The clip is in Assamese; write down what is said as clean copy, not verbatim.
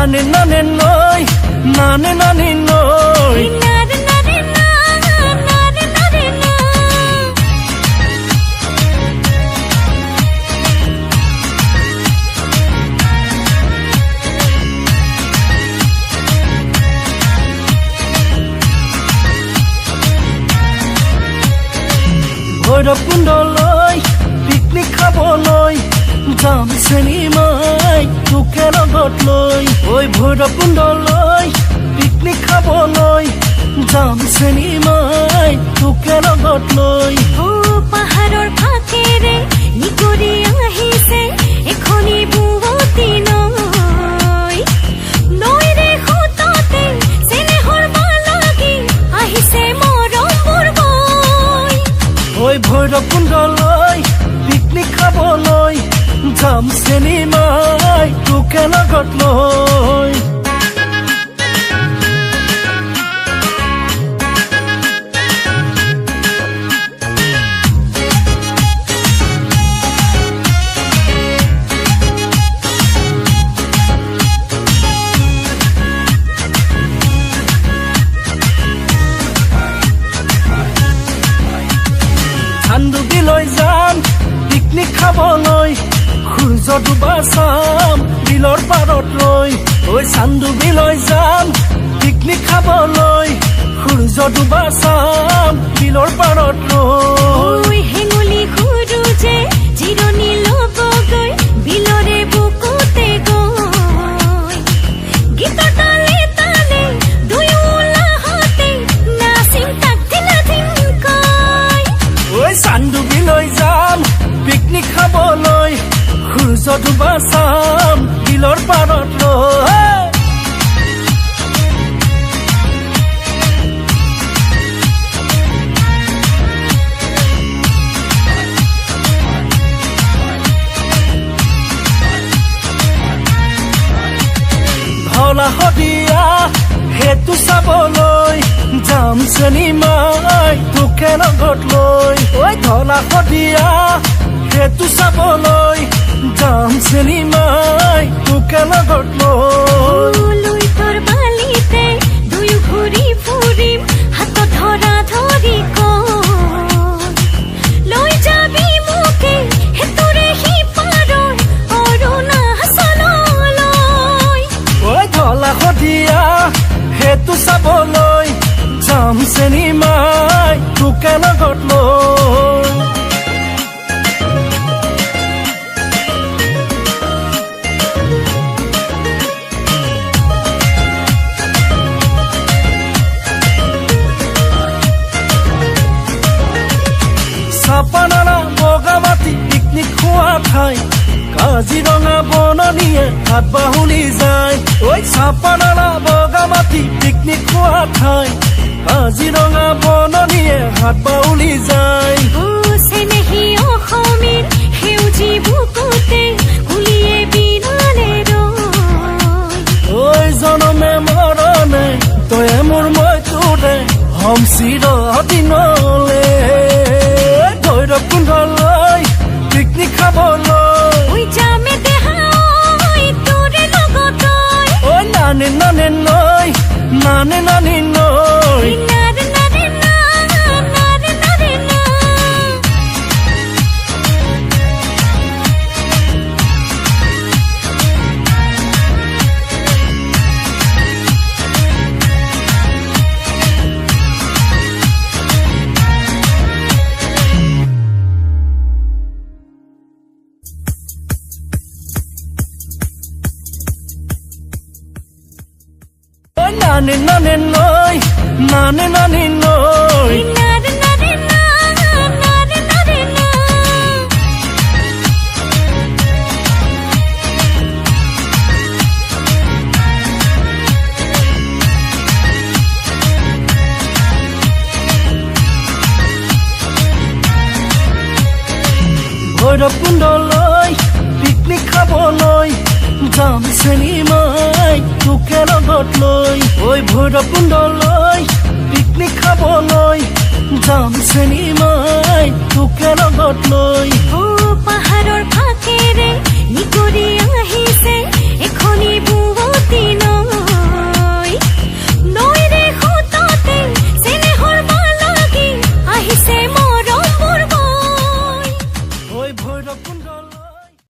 nane nane noi, nane nane noi. ভৈৰৱকুণ্ডলৈ পিকনিক খাবলৈ যাম চেনিমাই তোকে লগত লৈ ঐ ভৈৰৱকুণ্ডলৈ পিকনিক খাবলৈ যাম চেনিমাই তোকে লগত লৈ পাহাৰৰ ফাকেৰে নিকৰি আহিছে এখনি বুৱতী নৈ নৈৰে খুততে চেনেহৰ বালাগি আহিছে মৰমৰ বৈ ঐ ভৈৰৱকুণ্ডলৈ পিকনিক খাবলৈ যাম চেনিমাই তোকে লগত লৈ চান্দুবিলৈ যাম পিকনিক খাবলৈ সূৰ্য ডুবা চাম বিলৰ পাৰত ৰৈ ঐ চান্দুবিলৈ যাম পিকনিক খাবলৈ সূৰ্য ডুবা চাম বিলৰ পাৰত ৰৈ হেঙুলি ঘূৰো যে জিৰণি ল'বগৈ বিলৰে বুকুতে গৈ গীতৰ তালে তালে দুয়ো লাহতে নাচিম তাক ধিলা ধিমকৈ ঐ চান্দুবিলৈ যাম পিকনিক খাবলৈ সূৰ্য ডুবা চাম বিলৰ পাৰত ৰৈ ধলা শদিয়া সেইটো চাবলৈ যাম চেনিমাই তোকে লগত লৈ ঐ ধলা শদিয়া সেইটো চাবলৈ যাম চেনিমাই তোকে লগত লৈ লুইতৰ বালিতে দুয়ো ঘূৰি ফুৰিম হাতত ধৰা ধৰি লৈ যাবি মোকে হেতুৰে সিপাৰৰ অৰুণাচললৈ ঐ ধলা শদিয়া সেইটো চাবলৈ যাম চেনিমাই তোকে লগত লৈ চাপানালা বগামাটি পিকনিক খোৱা ঠাই কাজিৰঙা বননিয়ে হাত বাহুলি যায় ঐ চাপানালা বগামাটি পিকনিক খোৱা ঠাই কাজিৰঙা বননিয়ে হাত বাহুলি যায় চেনেহী অসমীৰ সেউজী বুকুতে কুলিয়ে বিনালে ঐ জনমে মৰণে তয়ে মোৰ মই তোৰে হম চিৰদিনলে ভৈৰৱকুণ্ডলৈ পিকনিক খাবলৈ যামে দেহাই তোৰে লগত ঐ নানে নানে নৈ নানে নানে নৈ নাৰে নাৰে না নাৰে নাৰে না nane nane noi, nane nane noi. নাৰে নাৰে না নাৰে নাৰে না ভৈৰৱকুণ্ডলৈ পিকনিক খাবলৈ যাম চেনিমাই তোকে লগত লৈ ঐ ভৈৰৱকুণ্ডলৈ পিকনিক খাবলৈ যাম চেনিমাই তোকে লগত লৈ পাহাৰৰ ফাকেৰে নিকৰি আহিছে এখনি